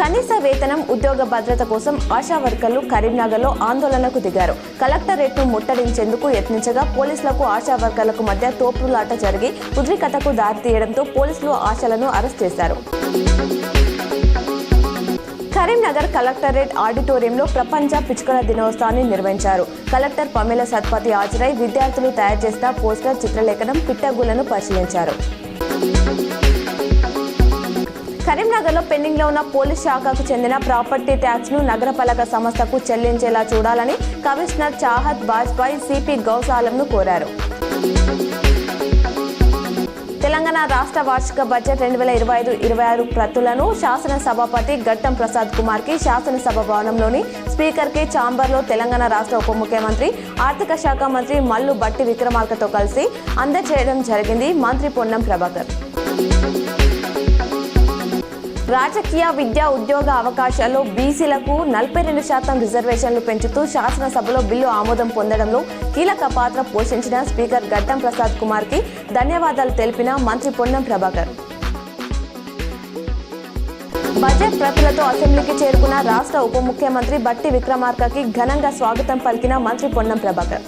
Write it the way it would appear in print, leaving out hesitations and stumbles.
కనీస వేతనం, ఉద్యోగ భద్రత కోసం ఆశా వర్కర్లు కరీంనగర్లో ఆందోళనకు దిగారు. కలెక్టరేట్ను ముట్టడించేందుకు యత్నించగా పోలీసులకు ఆశా వర్కర్లకు మధ్య తోపులాట జరిగి ఉద్రిక్తతకు దారితీయడంతో పోలీసులు ఆశాలను అరెస్ట్ చేశారు. కరీంనగర్ కలెక్టరేట్ ఆడిటోరియంలో ప్రపంచ పిచ్చుకల దినోత్సవాన్ని నిర్వహించారు. కలెక్టర్ పమేల సత్పతి హాజరై విద్యార్థులు తయారు చేసిన పోస్టర్, చిత్రలేఖనం, పిట్టగూళ్లను పరిశీలించారు. కరీంనగర్లో పెండింగ్లో ఉన్న పోలీస్ శాఖకు చెందిన ప్రాపర్టీ ట్యాక్స్ను నగరపాలక సంస్థకు చెల్లించేలా చూడాలని కమిషనర్ చాహత్ బాజ్పాయ్ సిపి గౌస్ ఆలంను కోరారు. తెలంగాణ రాష్ట్ర వార్షిక బడ్జెట్ 2025-26 ప్రతులను శాసనసభాపతి గడ్డం ప్రసాద్ కుమార్కి శాసనసభ భవనంలోని స్పీకర్కి ఛాంబర్లో తెలంగాణ రాష్ట్ర ఉప ముఖ్యమంత్రి, ఆర్థిక శాఖ మంత్రి మల్లు భట్టి విక్రమార్కతో కలిసి అందజేయడం జరిగింది. మంత్రి పొన్నం ప్రభాకర్ రాజకీయ, విద్యా, ఉద్యోగ అవకాశాల్లో బీసీలకు 42% రిజర్వేషన్లు పెంచుతూ శాసనసభలో బిల్లు ఆమోదం పొందడంలో కీలక పాత్ర పోషించిన స్పీకర్ గడ్డం ప్రసాద్ కుమార్కి ధన్యవాదాలు తెలిపిన మంత్రి పొన్నం ప్రభాకర్. బడ్జెట్ ప్రతులతో అసెంబ్లీకి చేరుకున్న రాష్ట్ర ఉప ముఖ్యమంత్రి భట్టి విక్రమార్కకి ఘనంగా స్వాగతం పలికిన మంత్రి పొన్నం ప్రభాకర్.